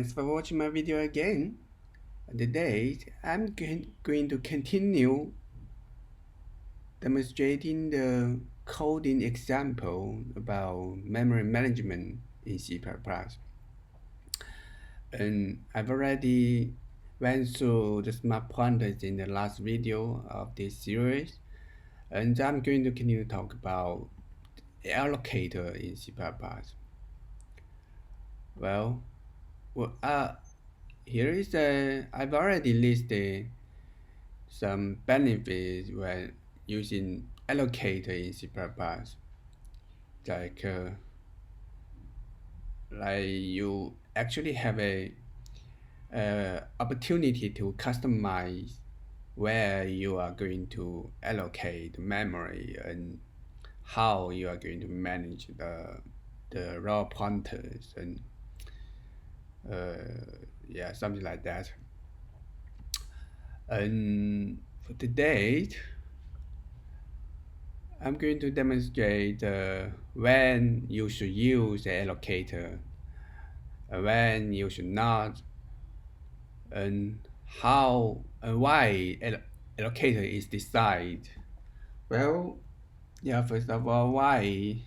Thanks for watching my video again. Today, I'm going to continue demonstrating the coding example about memory management in C++. And I've already went through the smart pointers in the last video of this series. And I'm going to continue to talk about allocator in C++. Well, here is I've already listed some benefits when using allocator in C++, like you actually have a opportunity to customize where you are going to allocate memory and how you are going to manage the raw pointers and yeah, something like that. And for today, I'm going to demonstrate when you should use the allocator, when you should not, and how and why allocator is decided. Well, yeah, first of all, why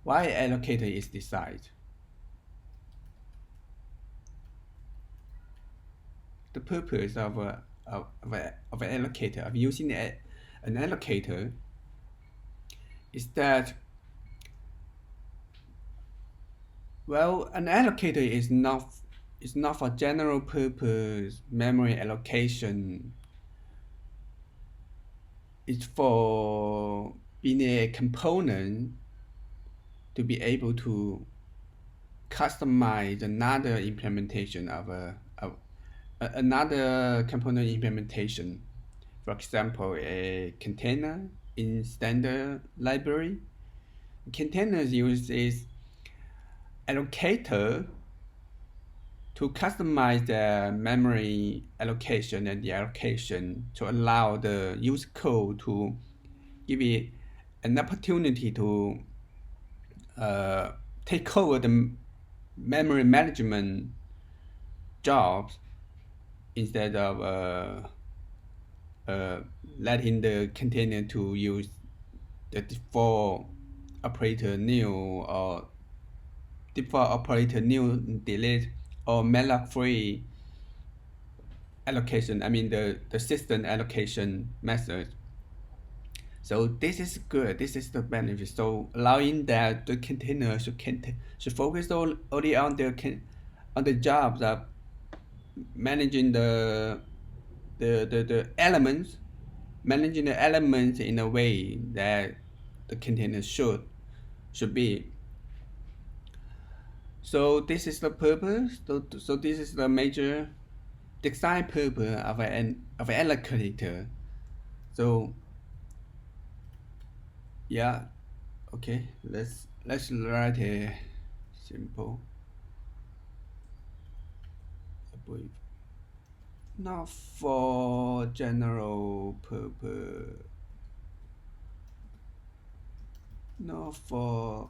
allocator is decided? The purpose of an allocator, of using an allocator, is that, well, an allocator is not for general purpose memory allocation. It's for being a component to be able to customize another implementation of another component implementation. For example, a container in standard library. Containers uses allocator to customize the memory allocation and the allocation to allow the user code to give it an opportunity to take over the memory management jobs instead of letting the container to use the default operator new or default operator new delete or malloc free allocation. I mean the system allocation method. So this is good. This is the benefit. So allowing that the container should focus only on the jobs of managing the elements, managing the elements in a way that the container should be. So this is the purpose. So this is the major design purpose of an allocator. So yeah, okay. Let's write a simple brief. Not for general purpose. Not for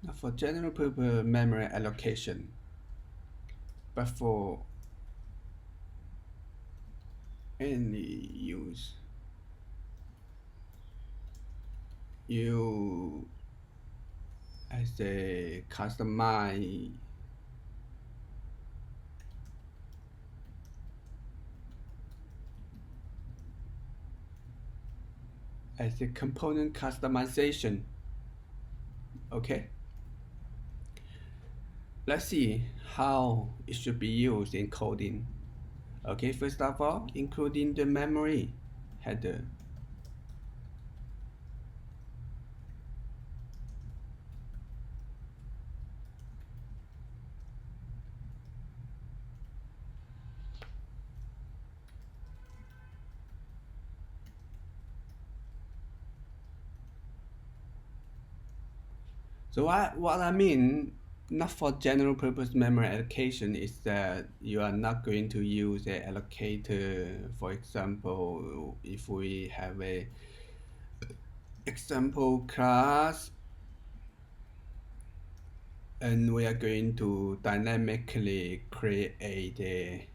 not for general purpose memory allocation, but for any use. You as a customize as a component customization. Okay, let's see how it should be used in coding. Okay, first of all, including the memory header. So what I mean not for general purpose memory allocation is that you are not going to use a allocator. For example, if we have a example class and we are going to dynamically create a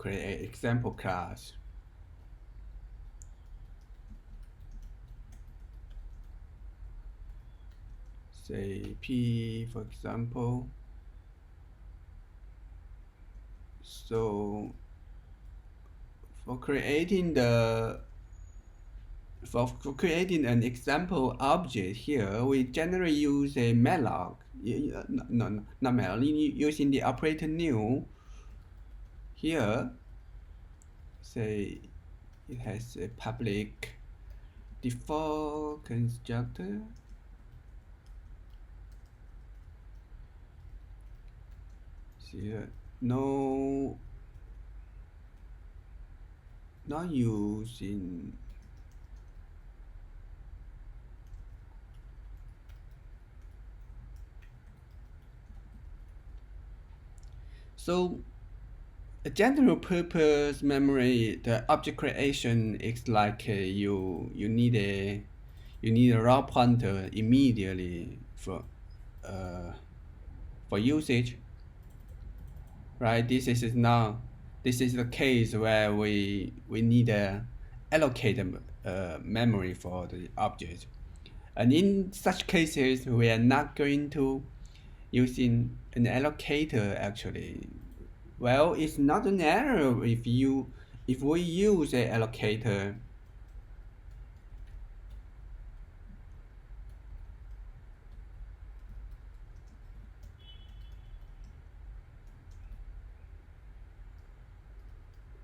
example class. Say P, for example. So for creating the for creating an example object here, we generally use a malloc. No, not malloc. Using the operator new here, say it has a public default constructor. See, no, not using. So a general purpose memory, the object creation is like you need a raw pointer immediately for usage, right? This is the case where we need a allocated memory for the object, and in such cases we are not going to using an allocator actually. Well, it's not an error if we use a allocator.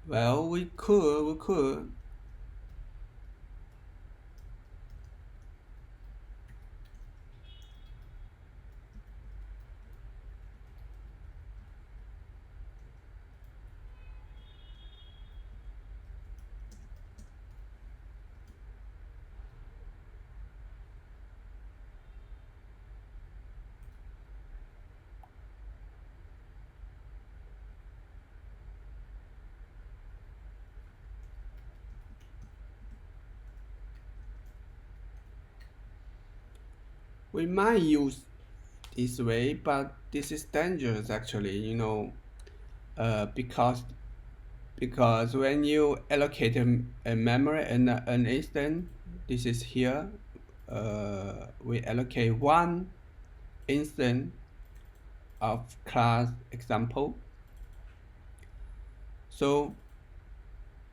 Well, we could. We might use this way, but this is dangerous actually, because when you allocate a memory in an instance, this is here, we allocate one instance of class example. So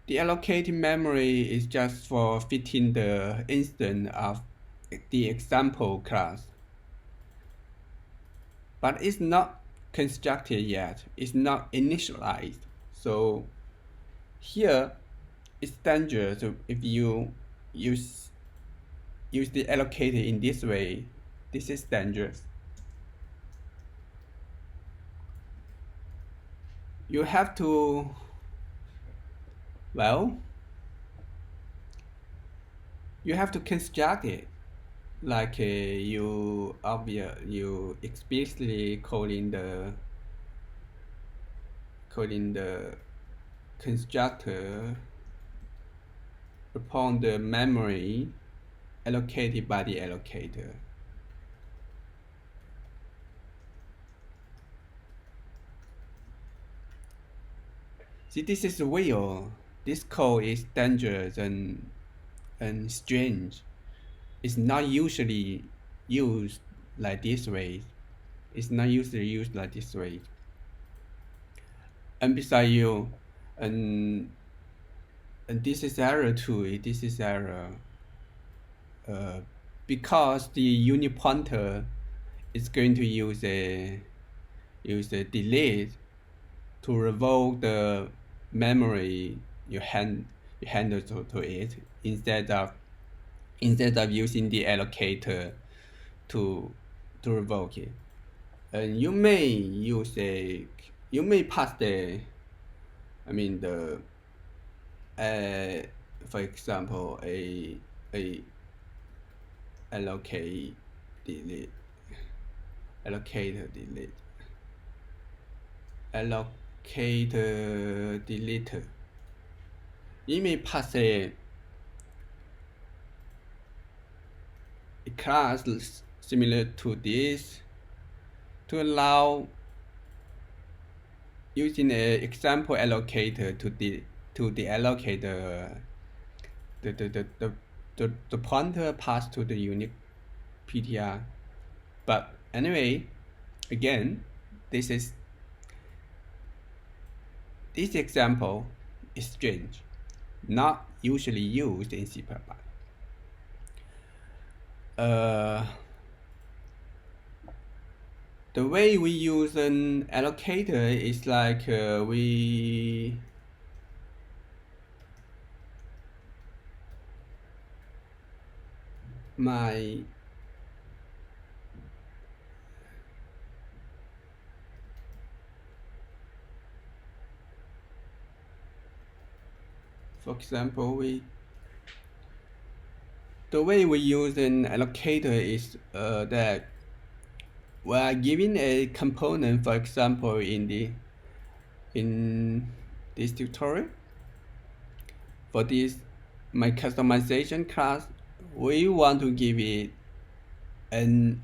the allocated memory is just for fitting the instance of the example class. But it's not constructed yet. It's not initialized. So here it's dangerous if you use the allocator in this way. This is dangerous. You have to, well, you have to construct it like you explicitly calling the constructor upon the memory allocated by the allocator. See, this is real. This code is dangerous and strange. It's not usually used like this way. It's not usually used like this way. And besides and this is error too. This is error because the unit pointer is going to use a delete to revoke the memory you handle to it instead of using the allocator to revoke it. And you may pass the for example a allocate delete allocator delete, allocator deleter. It may pass a class similar to this to allow using an example allocator to deallocate the pointer passed to the unique PTR. But anyway, again, this example is strange, not usually used in C++. The way we use an allocator is like for example, the way we use an allocator is that we are giving a component, for example, in this tutorial. For this, my customization class, we want to give it an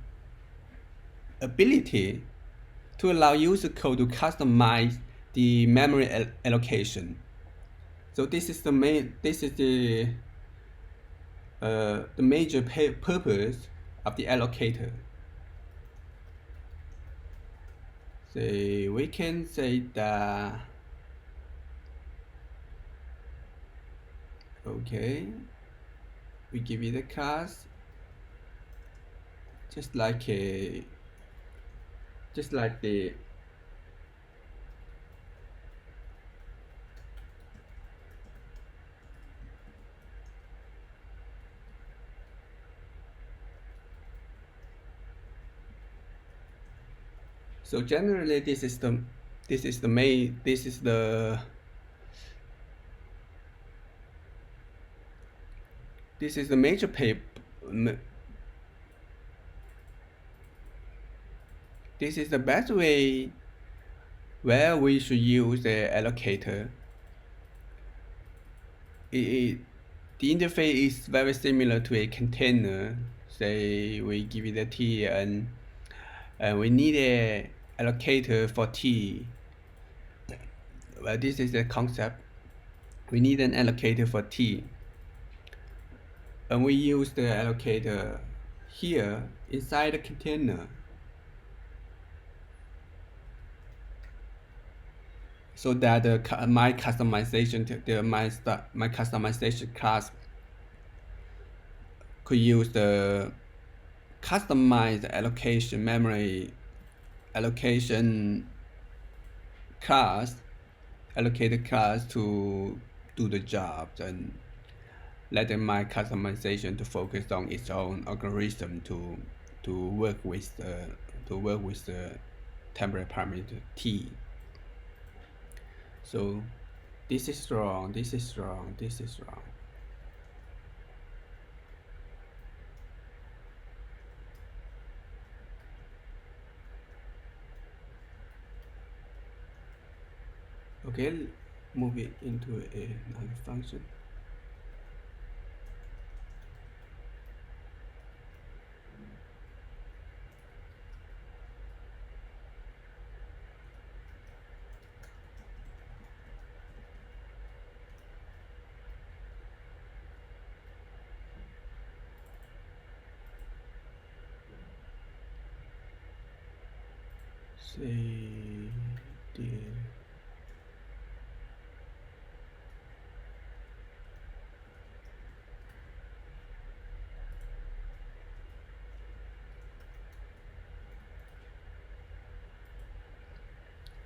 ability to allow user code to customize the memory allocation. So this is the major purpose of the allocator. So we can say that, okay, we give it a class just like the so generally this is the major this is the best way where we should use the allocator. The interface is very similar to a container. Say we give it a T and we need a allocator for T. Well, this is the concept. We need an allocator for T. And we use the allocator here inside the container. So that my customization class could use the customized allocation memory allocation class, allocated class to do the job, and letting my customization to focus on its own algorithm to work with the temporary parameter T. So this is wrong, this is wrong, this is wrong. Okay, move it into another function. Say the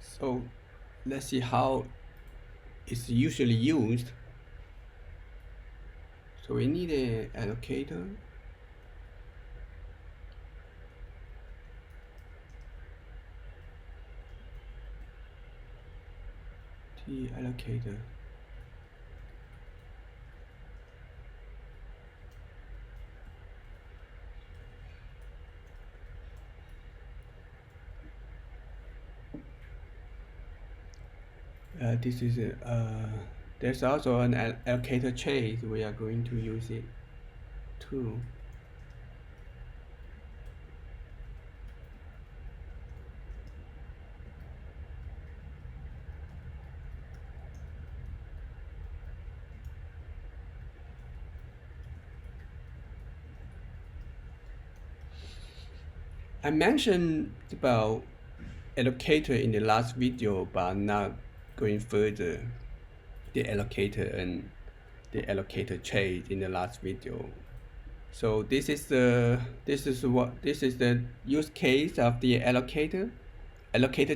so let's see how it's usually used. So we need an allocator. The allocator. This is there's also an allocator trace. We are going to use it too. I mentioned about allocator in the last video, but not going further. The allocator and the allocator trace in the last video. So this is the use case of the allocator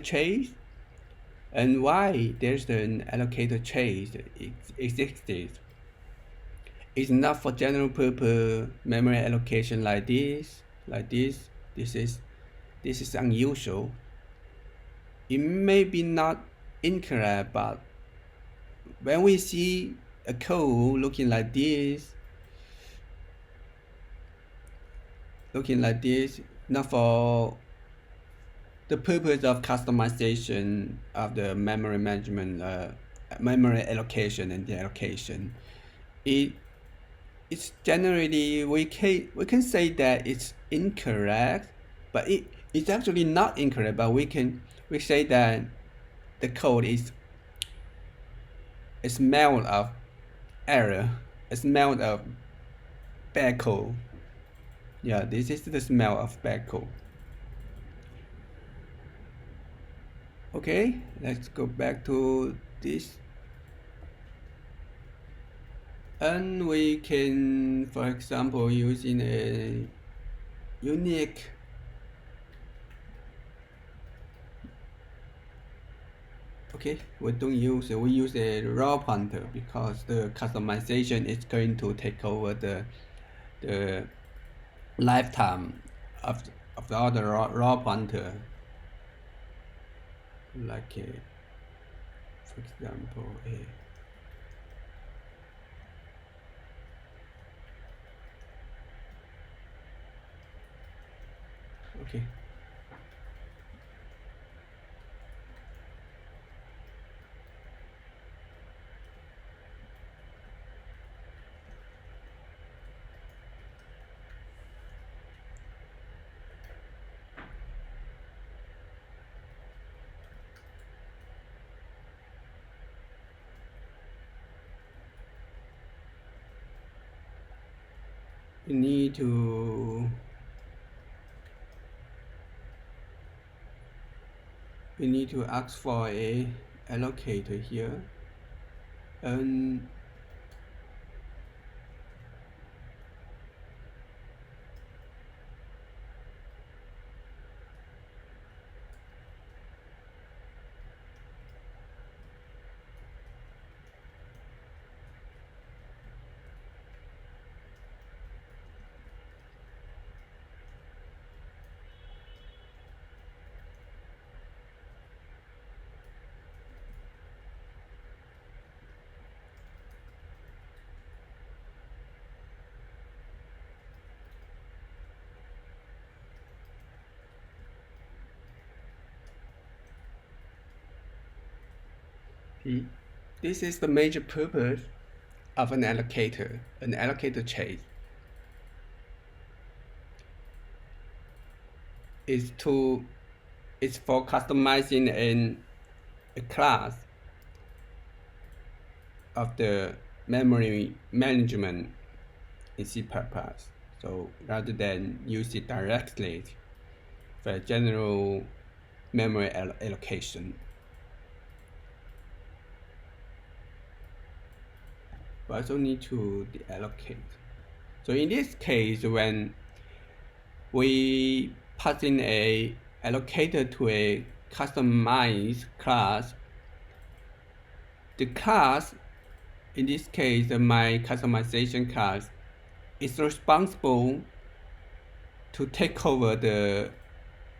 trace, and why there's an allocator trace existed. It's not for general purpose memory allocation like this. This is unusual. It may be not incorrect, but when we see a code looking like this, not for the purpose of customization of the memory management, memory allocation and deallocation, it's generally we can say that it's incorrect, but it's actually not incorrect. But we say that the code is a smell of error, a smell of bad code. Yeah, this is the smell of bad code. Okay, let's go back to this. And we can, for example, using a unique we use a raw pointer because the customization is going to take over the lifetime of all the raw pointer, like for example okay. We need to ask for a allocator here, and this is the major purpose of an allocator trace is for customizing a class of the memory management in C++. So rather than use it directly for general memory allocation, we also need to deallocate. So in this case, when we pass in a allocator to a customized class, the class, in this case my customization class, is responsible to take over the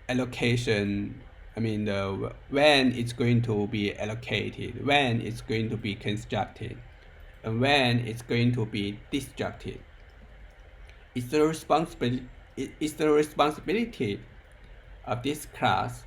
allocation. I mean, when it's going to be allocated, when it's going to be constructed, and when it's going to be destructed. It's the responsibility of this class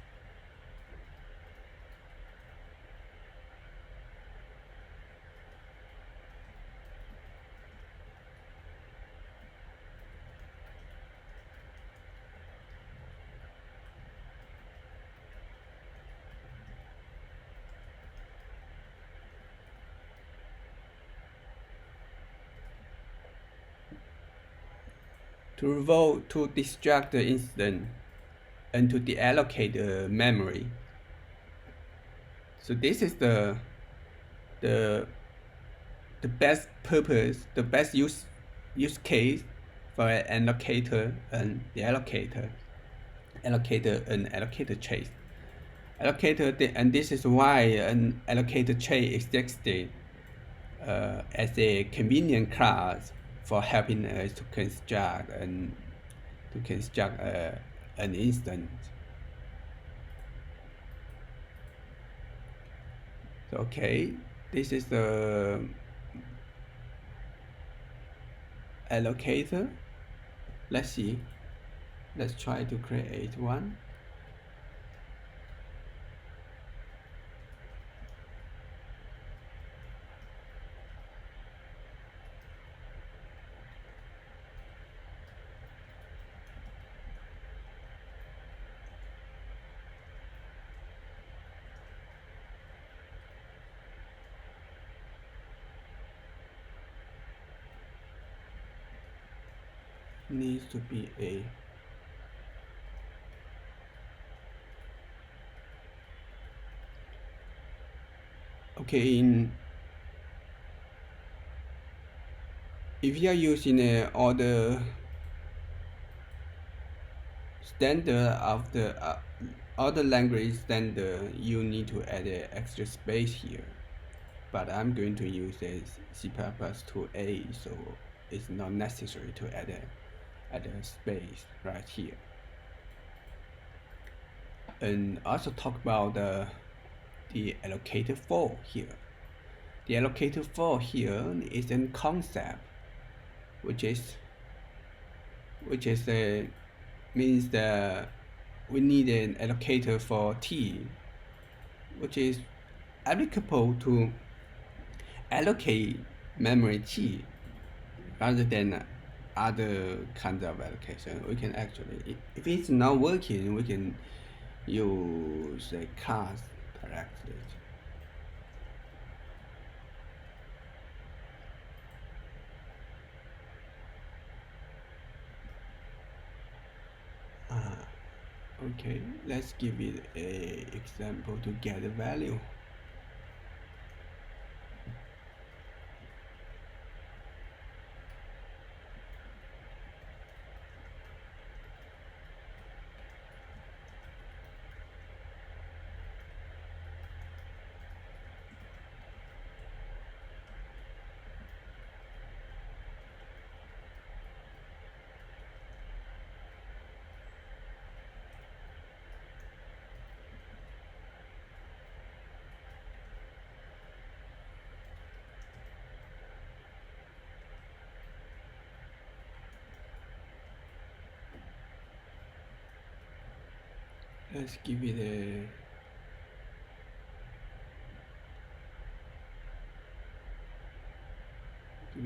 to revoke to distract the instance and to deallocate the memory. So this is the the best purpose, the best use case for an allocator and deallocator, allocator and allocator trace. And this is why an allocator trace existed as a convenient class for helping us to construct an instance. So, okay, this is the allocator. Let's see. Let's try to create one. Needs to be a okay. If you are using a order standard of the other language standard, you need to add an extra space here. But I'm going to use a C++2A, so it's not necessary to add a space right here. And also talk about the allocator for here. The allocator for here is a concept, which means that we need an allocator for T, which is applicable to allocate memory T rather than other kinds of allocation. We can actually, if it's not working, we can use a class directly. Okay, let's give it a example to get a value. Let's give it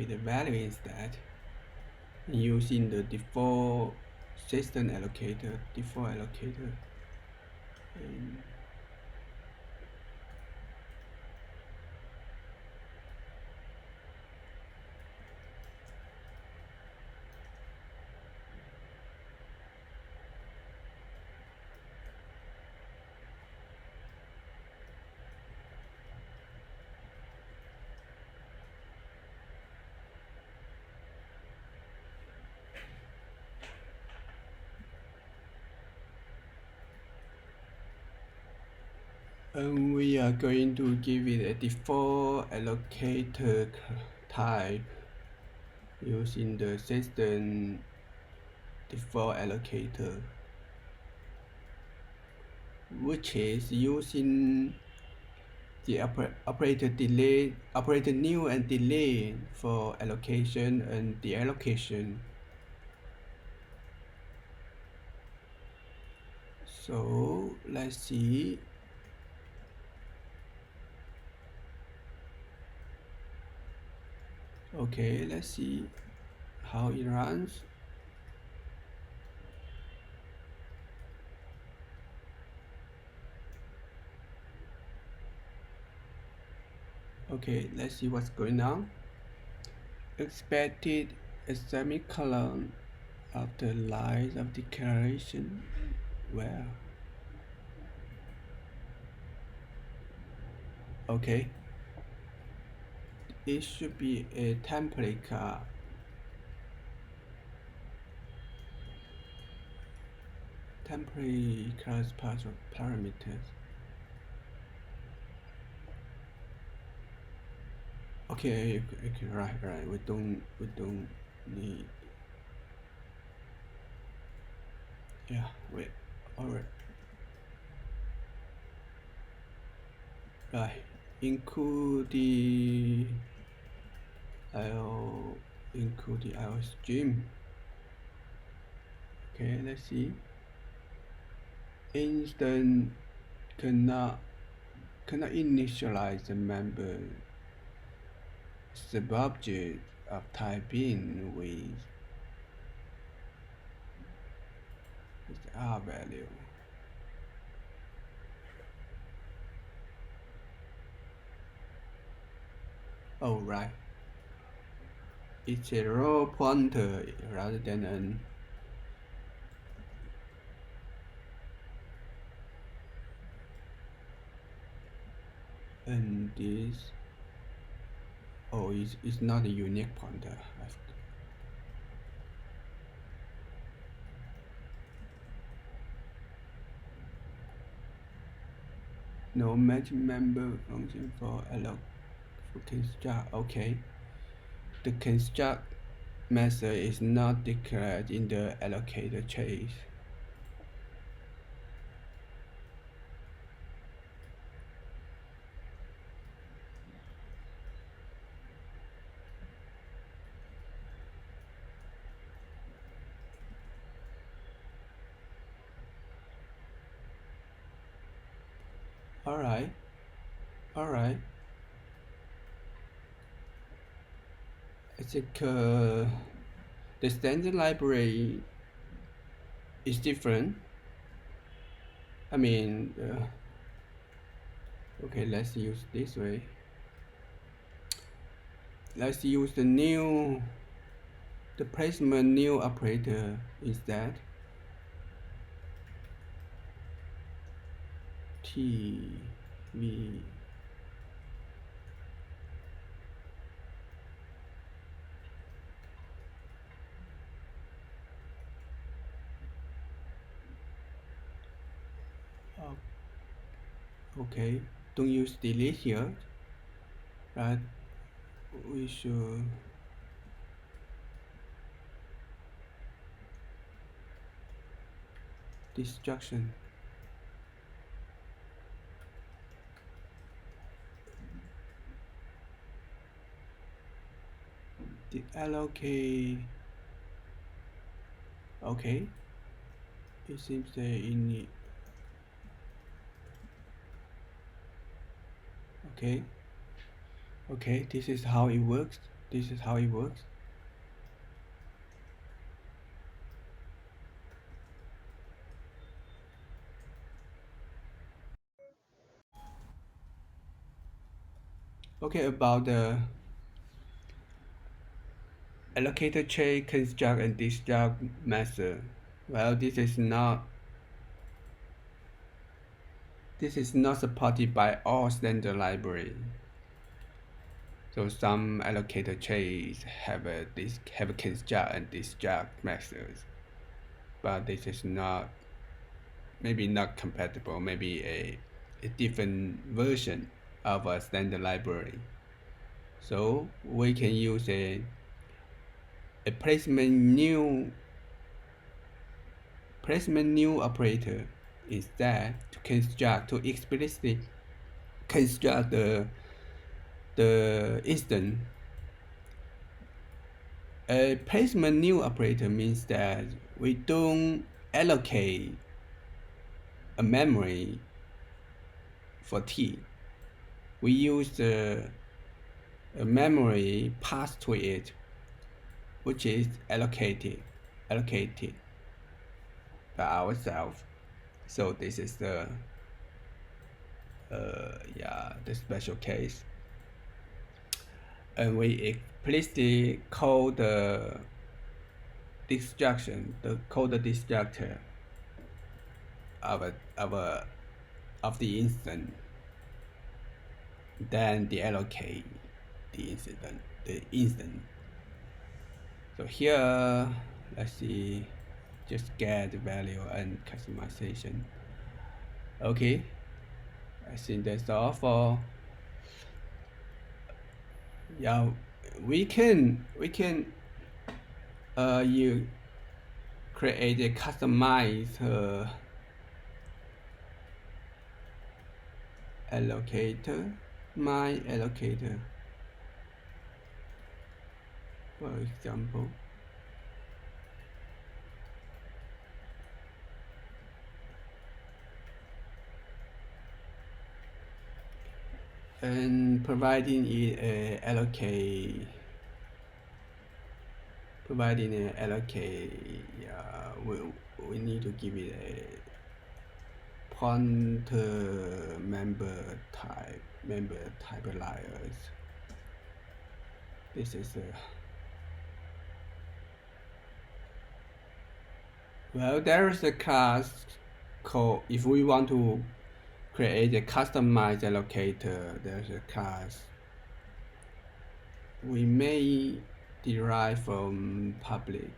a value instead, using the default system allocator, and we are going to give it a default allocator type using the system default allocator, which is using the operator new and delay for allocation and deallocation. So let's see. Okay, let's see how it runs. Okay, let's see what's going on. Expected a semicolon after lines of declaration, well, okay, it should be a template class parameters. Okay, right. We don't need. Yeah, wait. Alright, right. Include the IO, include the IO stream. Okay, let's see. Instant cannot initialize the member subobject of type in with R value. Oh, right. It's a raw pointer rather than an. And this. Oh, it's not a unique pointer. No match member function for construct. Okay. The construct method is not declared in the allocator chase. Alright. Alright. I think the standard library is different. I mean, okay, let's use this way. Let's use the placement new operator instead. TV. Okay, don't use delete here, right? We should destruction. The allocate. Okay, it seems that in the. Okay. Okay, this is how it works. This is how it works. Okay, about the allocator chain construct and destruct method. Well, this is not supported by all standard library. So some allocator chains have a construct and destruct methods, but this is not maybe not compatible. Maybe a different version of a standard library. So we can use a placement new operator instead to explicitly construct the instance. A placement new operator means that we don't allocate a memory for T. We use a memory passed to it, which is allocated by ourselves. So this is the the special case, and we explicitly call the destruction, the code destructor of the instance, then deallocate the instance. So here, let's see, just get the value and customization. Okay, I think that's all for. Yeah, we can you create a customized allocator, my allocator, for example. And providing it a allocate, we need to give it a pointer member type layers. This is well, there is a class called, if we want to create a customized allocator, there's a class we may derive from public,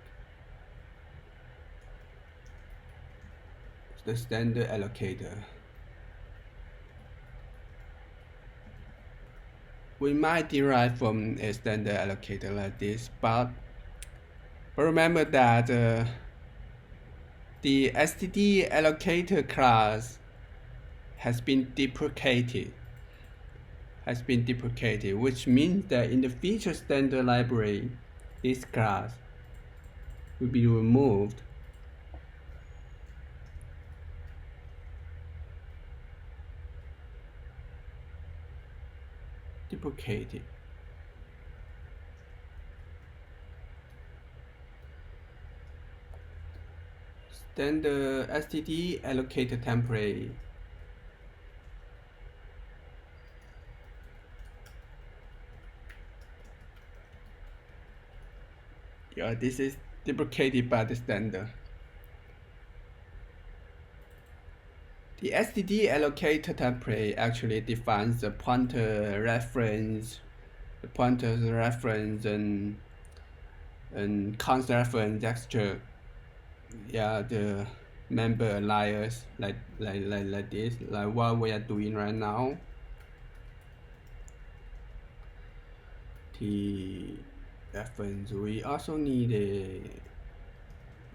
the standard allocator. We might derive from a standard allocator like this, but remember that the std allocator class has been deprecated, which means that in the feature standard library, this class will be removed. Deprecated. Then the std allocator template this is deprecated by the standard. The std allocator template actually defines the pointer reference, and const reference extra. The member layers like this, like what we are doing right now. The reference, we also need a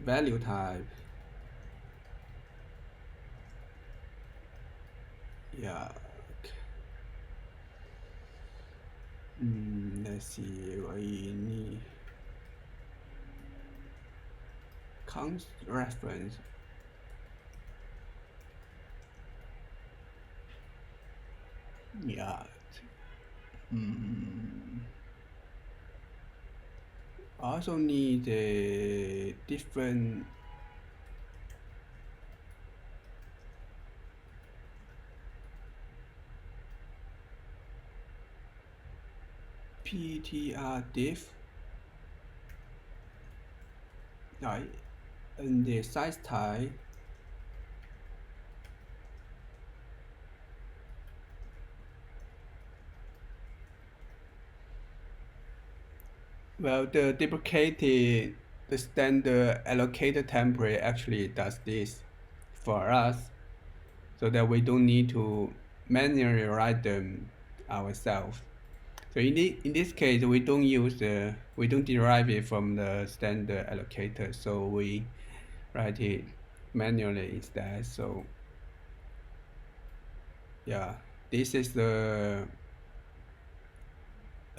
value type. Let's see, we need const reference. Also need a different ptr diff, right, and the size type. Well, the deprecated, the standard allocator template actually does this for us, so that we don't need to manually write them ourselves. So in this case, we don't derive it from the standard allocator, so we write it manually instead. So this is the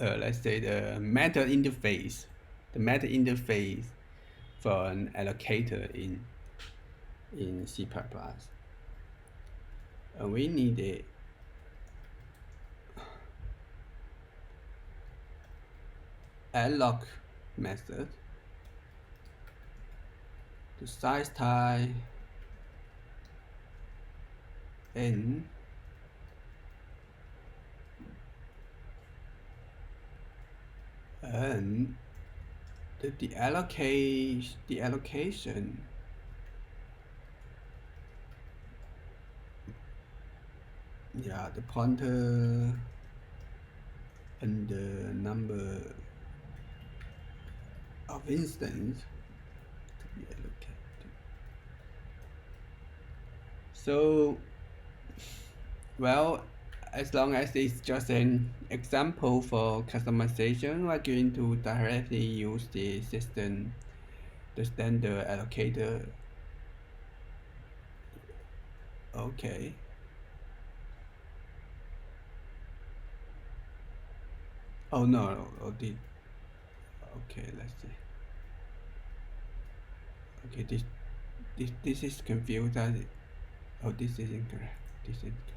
let's say the meta interface for an allocator in C++. We need a alloc method to size type n and the allocation. Yeah, the pointer and the number of instance to be allocated. So, well, as long as it's just an example for customization, we're going to directly use the system, the standard allocator. Okay. Oh no, oh, okay, let's see. Okay, this is confused. Oh, this is incorrect. This is incorrect.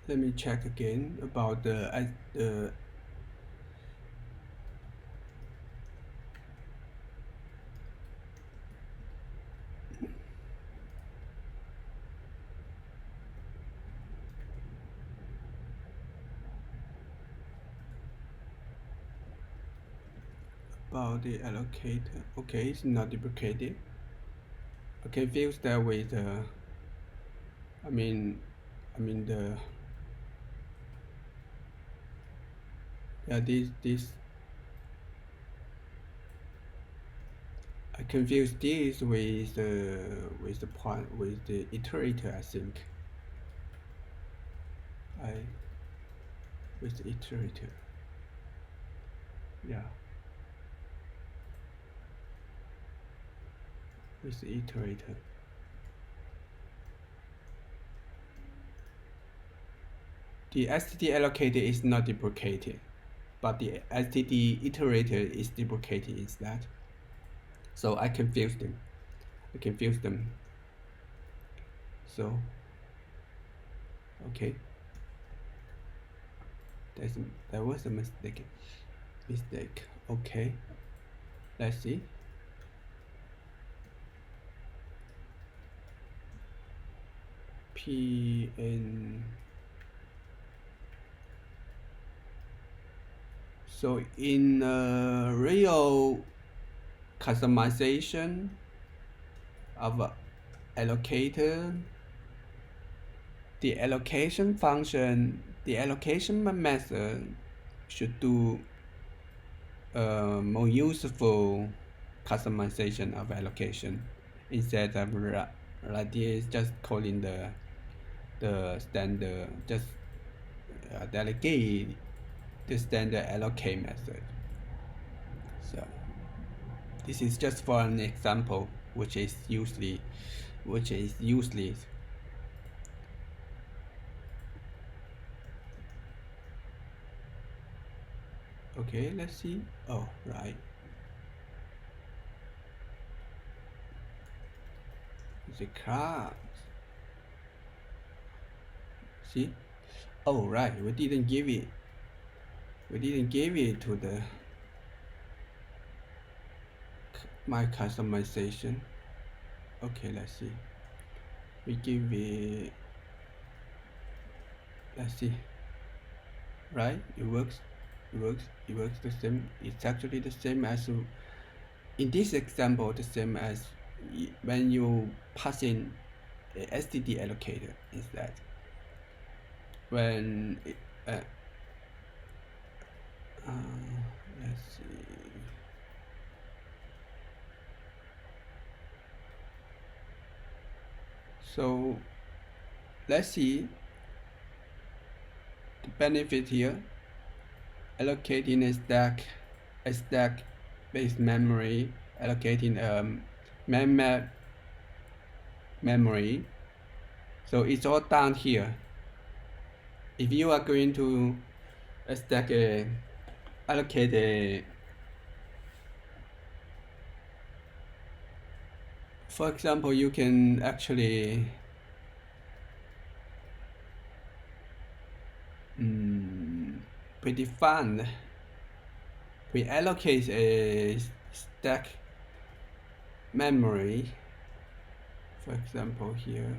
Let me check again about the about the allocator. Okay, it's not duplicated. Okay, confused that with I mean, I mean the yeah this I confused this with the point with the iterator. I think I with the iterator. Yeah, with the iterator. The STD allocator is not duplicated, but the STD iterator is duplicated instead. So I confused them. I confused them. So okay, that was a mistake. Mistake. Okay, let's see. PN. So in real customization of allocator, the allocation function, the allocation method should do more useful customization of allocation instead of like this just calling the standard just delegate the standard allocate method. So this is just for an example which is useless. Okay, let's see. Oh, right. The class. See? Oh, right. We didn't give it. We didn't give it to the my customization. Okay, let's see. We give it. Let's see. Right? It works. It works. It works the same. It's actually the same as in this example. The same as when you pass in a STD allocator instead. When it, let's see. So let's see the benefit here. Allocating a stack based memory, allocating memory. So it's all down here. If you are going to stack allocate For example, you can actually predefine, pre-allocate a stack memory. For example, here,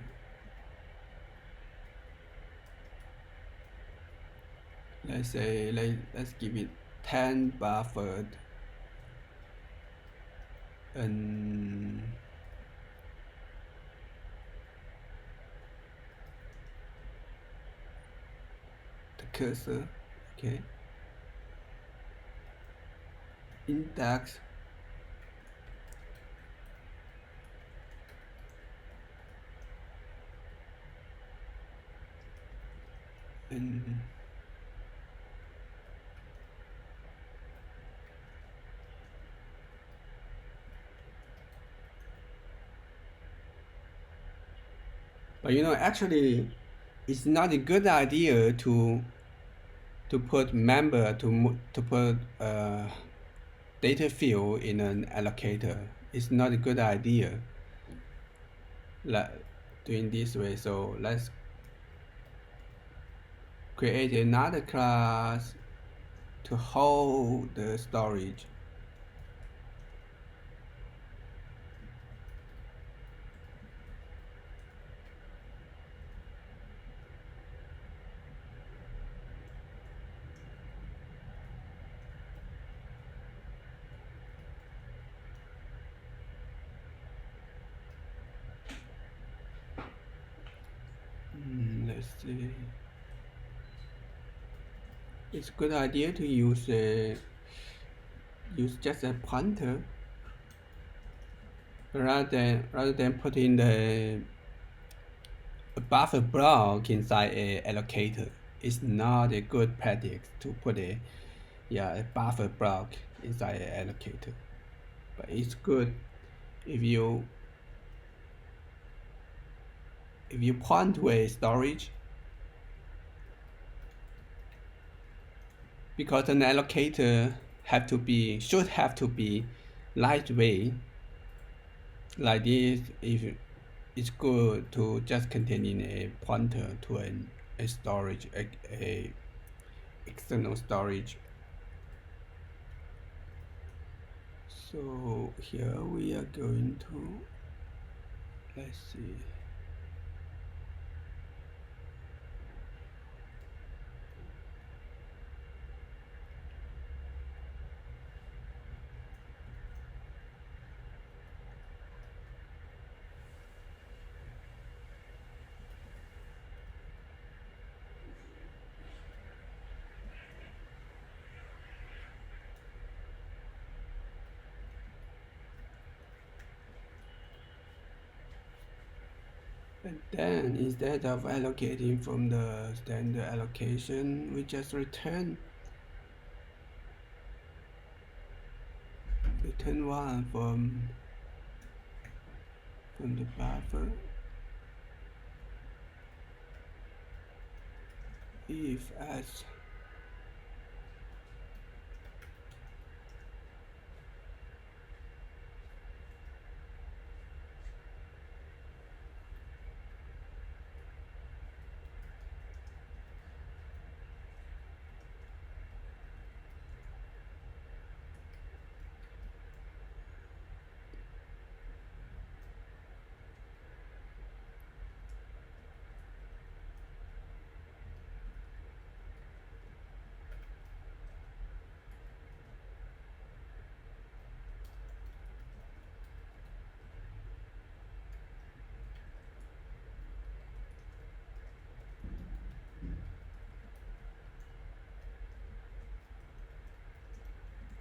let's say let's give it 10 buffered and the cursor, okay, index and but actually it's not a good idea to put member to put data field in an allocator. It's not a good idea like doing this way. So let's create another class to hold the storage. Let's see. It's a good idea to use just a pointer rather than putting the buffer block inside a allocator. It's not a good practice to put a buffer block inside an allocator. But it's good if you point to a storage, because an allocator should have to be lightweight. Like this, if it's good to just containing a pointer to a storage, a external storage. So here we are going to, let's see. And then instead of allocating from the standard allocation, we just return one from the buffer. If as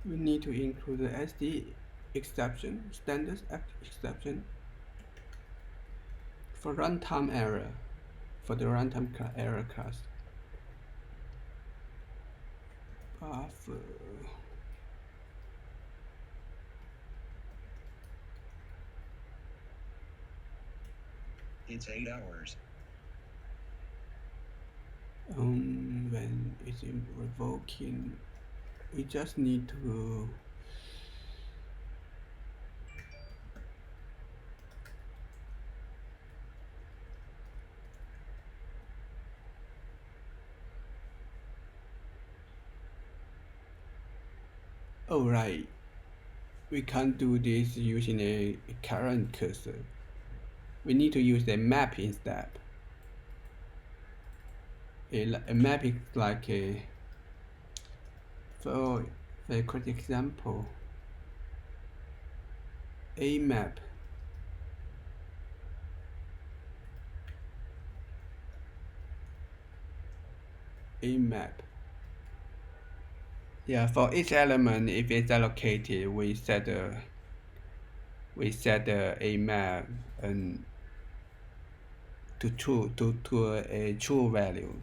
we need to include the SD exception, standard exception for runtime error, for the runtime error class. Buffer. It's 8 hours. When it's revoking, we just need to Alright, we can't do this using a current cursor. We need to use a map instead. A map is like for a quick example, a map. A map. Yeah, for each element, if it's allocated, we set a map and to a true value,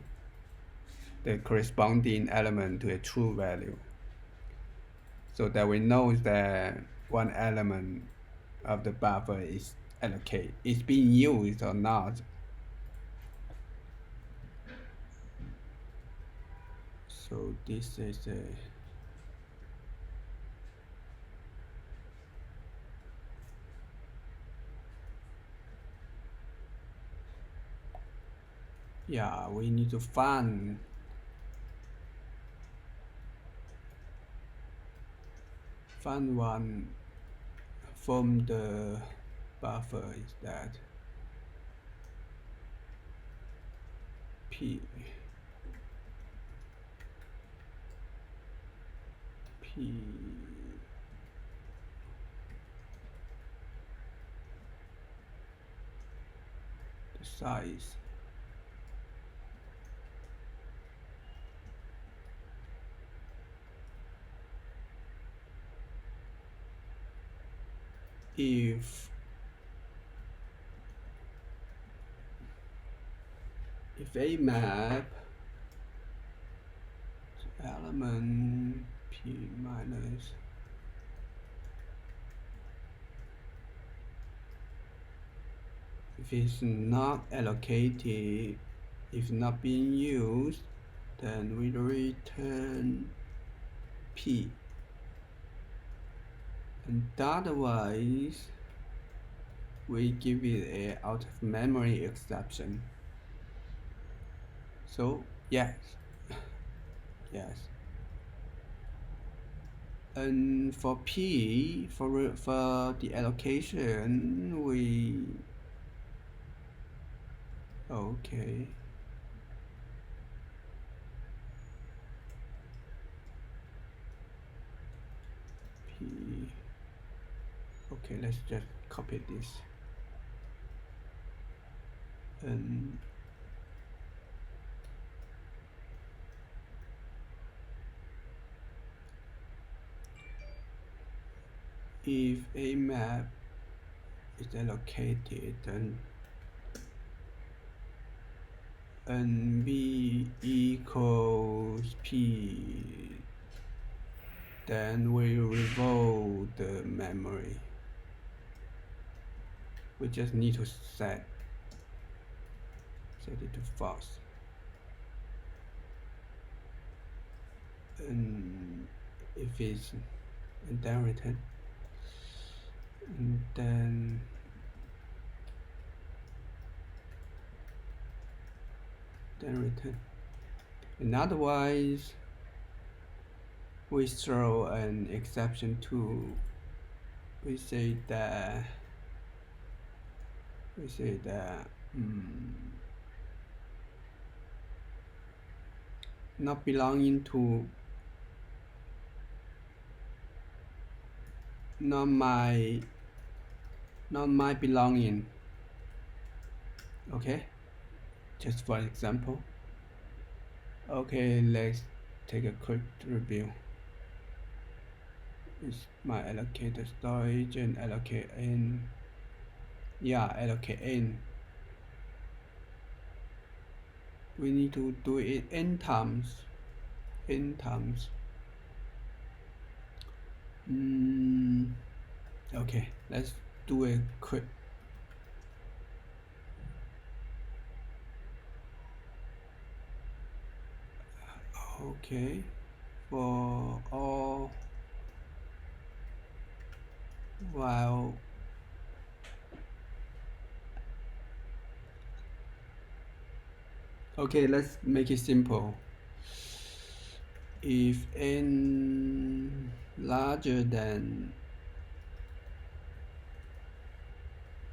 the corresponding element to a true value, so that we know that one element of the buffer is being used or not. So this is a yeah, we need to find one from the buffer is that P the size if a map element P minus if it's not allocated, if not being used, then we return P, and otherwise we give it a out of memory exception. So yes, and for P, for the allocation, okay. P, okay, let's just copy this. And if a map is allocated, then B equals P, then we revoke the memory. We just need to set it to false. And if it's, and then return, and then return. And otherwise, we throw an exception to, we say that not belonging to, not my belonging. Okay, just for example. Okay, let's take a quick review. It's my allocator storage and allocate in. Yeah, allocate in. We need to do it n times. Okay, let's do a quick. Okay, for all while okay, let's make it simple. if n larger than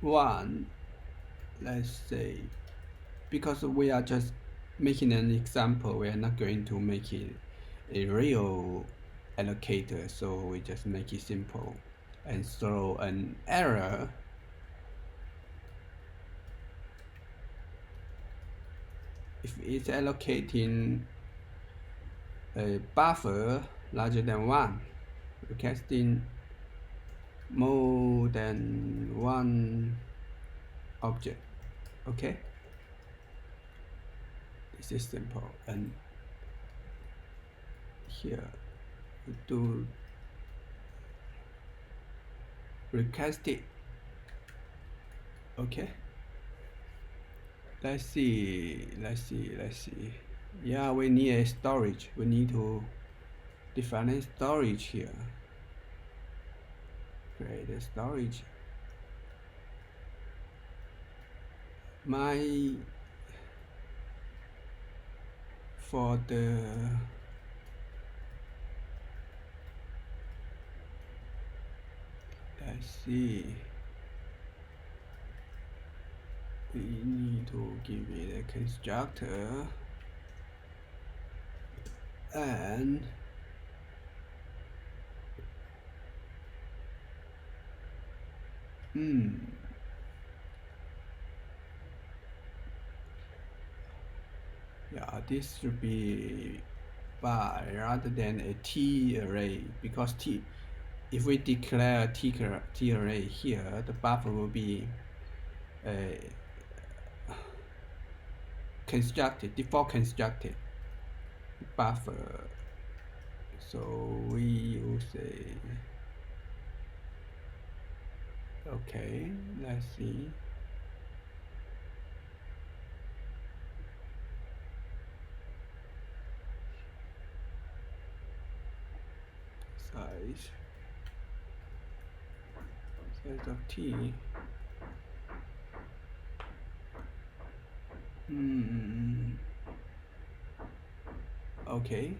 1, let's say, because we are just making an example, we are not going to make it a real allocator, so we just make it simple and throw an error if it's allocating a buffer larger than 1, requesting more than one object. Okay, this is simple. And here we do request it. Okay, let's see. Yeah, we need a storage. We need to define a storage here. Create a storage. For the let's see, we need to give it a constructor and yeah, this should be by rather than a T array, because if we declare T array here, the buffer will be default constructed buffer. So we will say, okay, let's see. Size of T. Okay.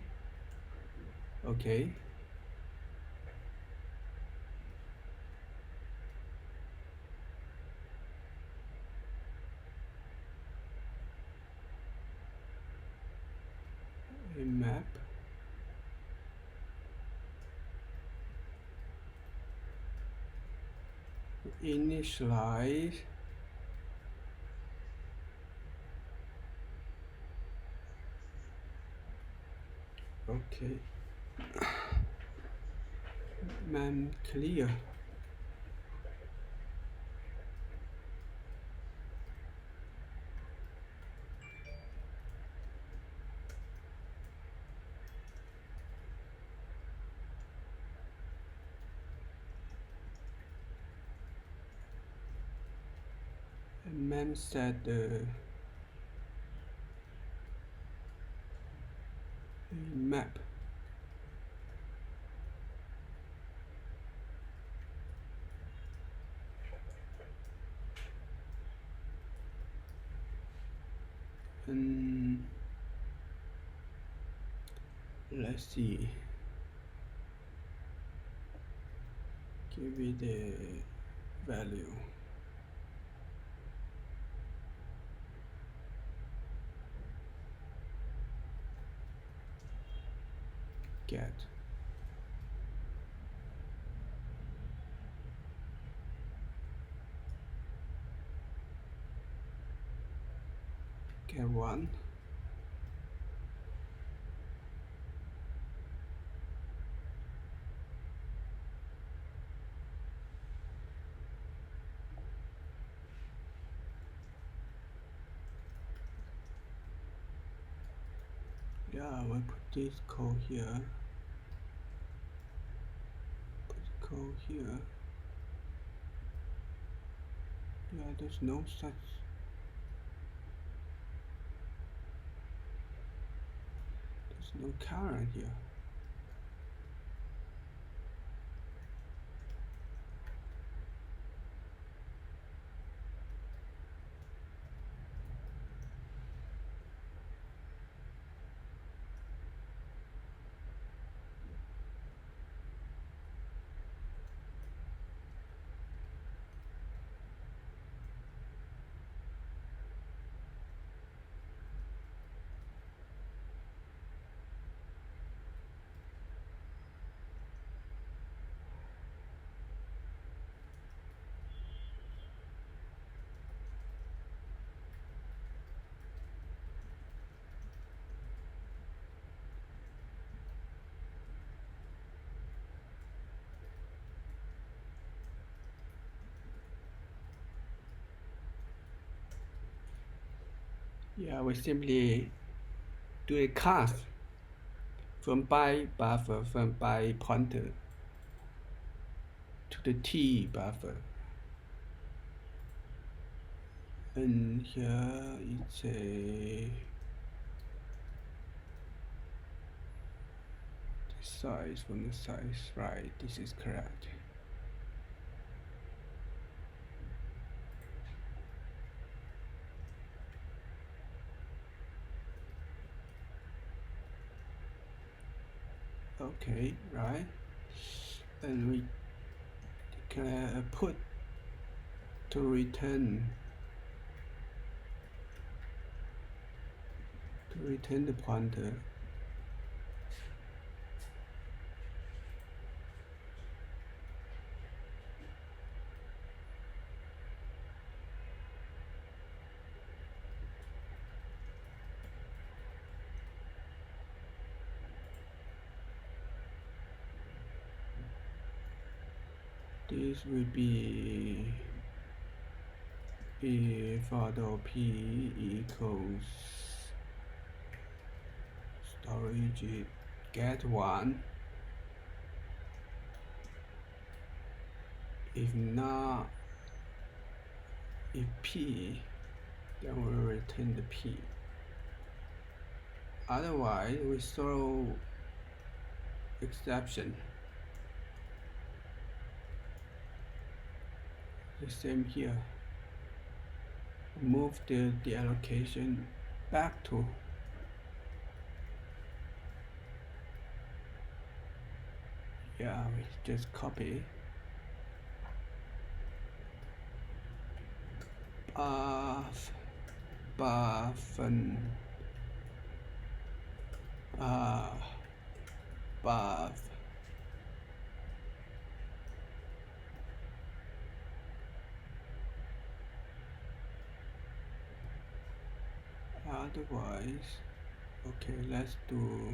A map. Initialize. Okay. Man clear. And man set the map. And let's see, give it the value. Get one. Yeah, we'll put this code here. Yeah, there's no such. There's no current here. Yeah, we simply do a cast from by buffer from by pointer to the T buffer. And here it's a size from the size, right? This is correct. Okay, right? And we declare a put to return the pointer. This will be if although p equals storage get 1, if not, if p, then we'll return the p. Otherwise, we throw exception. The same here. Move the allocation back to we just copy buff otherwise, okay, let's do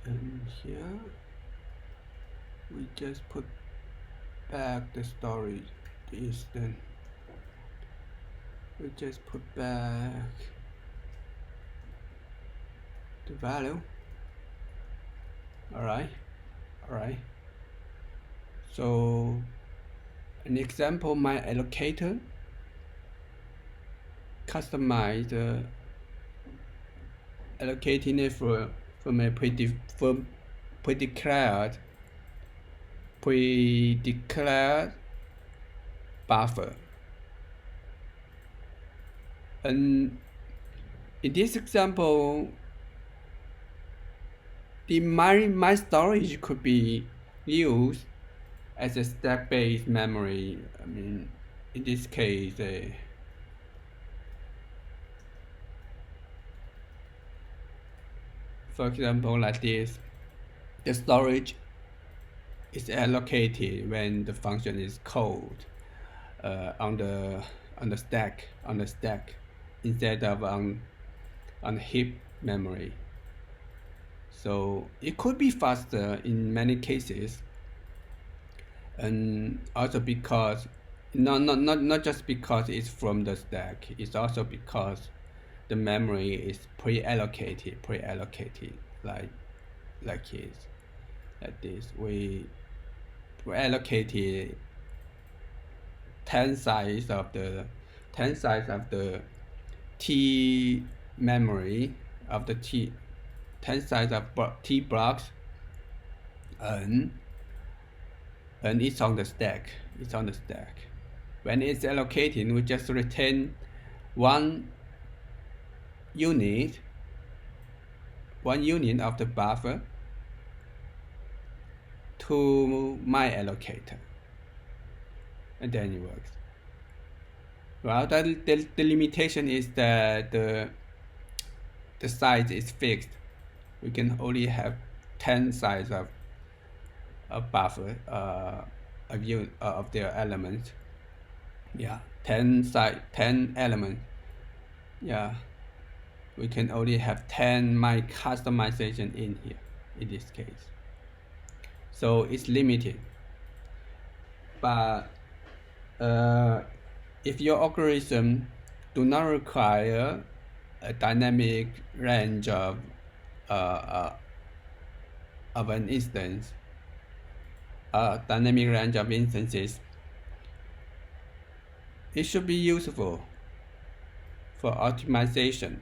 and here we just put back the storage distance. We just put back the value. Alright. So an example, my allocator customize the allocating it from a pre-declared buffer. And in this example, my storage could be used as a stack-based memory. I mean, in this case, for example, like this, the storage is allocated when the function is called on the stack instead of on heap memory. So it could be faster in many cases, and also because not just because it's from the stack, it's also because the memory is pre-allocated like this. We pre-allocated 10 size of the T memory of the 10 size of T blocks, and it's on the stack. When it's allocated, we just return one unit of the buffer to my allocator, and then it works. Well, the limitation is that the size is fixed. We can only have 10 size of buffer of their elements. Yeah, 10 elements. Yeah. we can only have 10 my customization in here in this case. So it's limited. But if your algorithm do not require a dynamic range of an instance, a dynamic range of instances, it should be useful for optimization.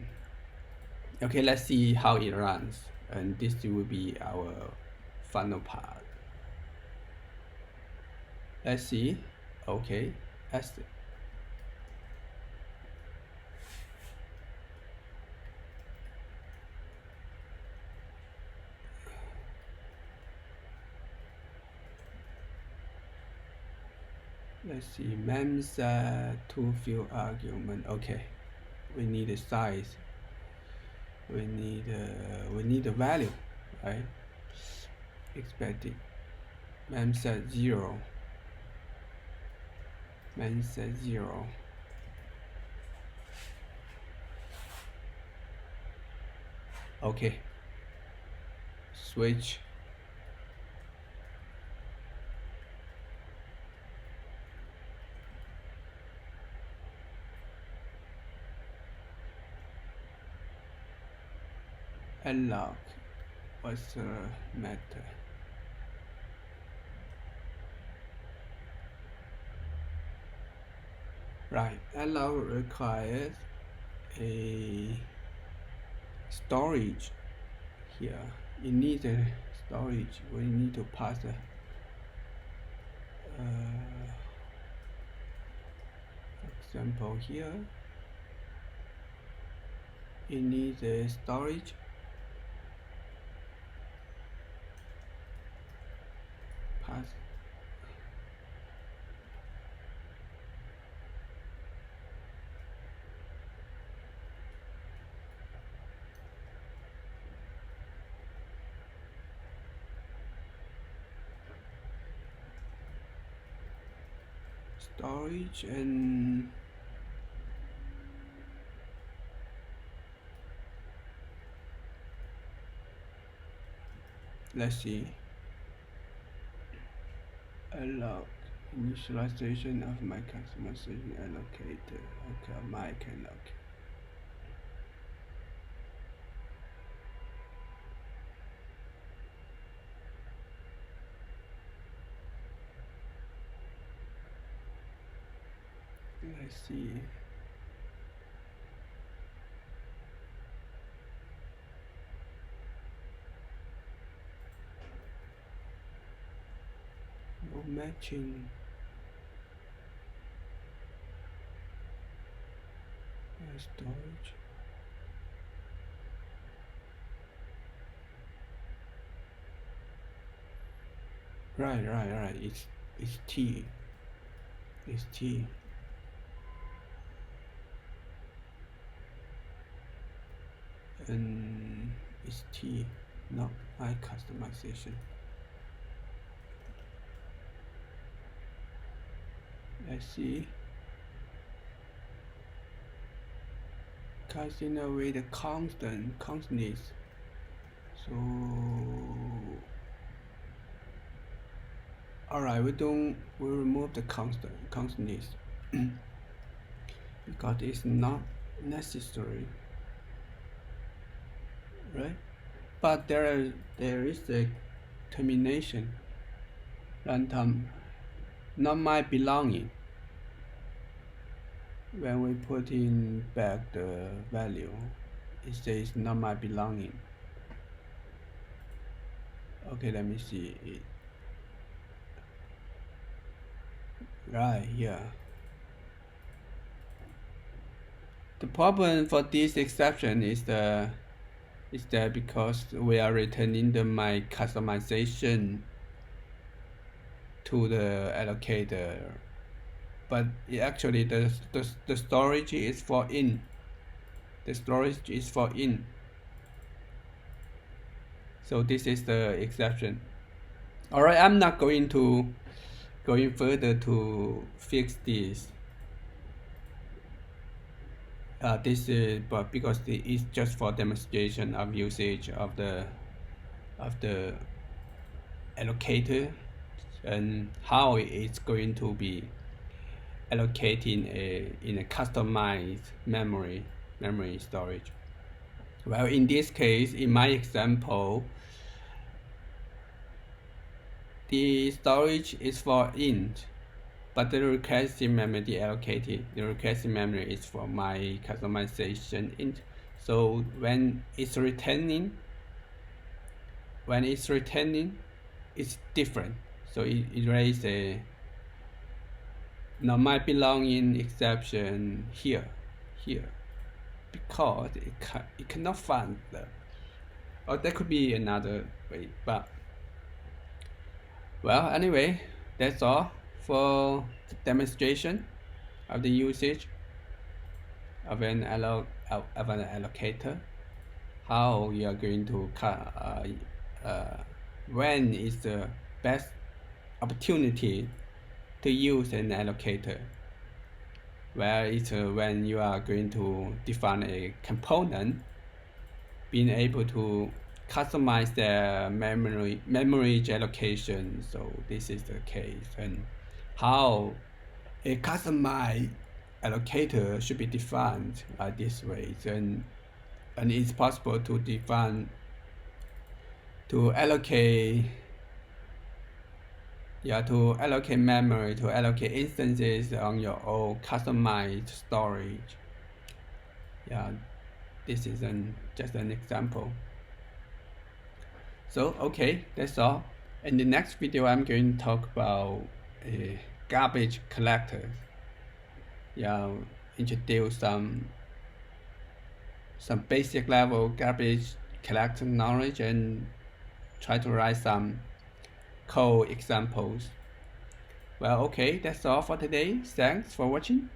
Okay, let's see how it runs, and this will be our final part. Let's see. Okay, let's see. Let's see, mems to field argument. Okay, we need a size. We need a value, right? Expected. Mem set 0. Mem set 0. Okay. Switch. Unlock. What's the method? Right. Allow requires a storage here. It needs a storage. We need to pass a for example here. It needs a storage. Pass. Storage and let's see. Allow initialization of my customization allocator. Okay, my allocator. Let's see. No matching. Storage. Right. It's T. It's T. And it's T, not my customization. Let's see. Casting away the constants. So alright, we remove the constants because it's not necessary, right? But there is a termination runtime, not my belonging. When we put in back the value, it says not my belonging. Okay, let me see it. Right here. The problem for this exception is that because we are returning my customization to the allocator, but actually the storage is for in. The storage is for in. So this is the exception. All right, I'm not going further to fix this. this is but because it's just for demonstration of usage of the allocator and how it's going to be allocating in a customized memory storage. Well, in this case, in my example, the storage is for int, but the requested memory, the requested memory is for my customization int. So when it's returning, it's different. So it raises a not my belonging exception here, because it cannot find the. Or there could be another way, but well, anyway, that's all for the demonstration of the usage of an allocator. How you are going to when is the best opportunity to use an allocator? Well, it's when you are going to define a component, being able to customize the memory allocation. So this is the case, and how a customized allocator should be defined like this way. And it's possible to define to allocate memory, to allocate instances on your own customized storage. This is just an example. So okay, that's all. In the next video, I'm going to talk about garbage collectors. Introduce some basic level garbage collector knowledge and try to write some code examples. Well, okay, that's all for today. Thanks for watching.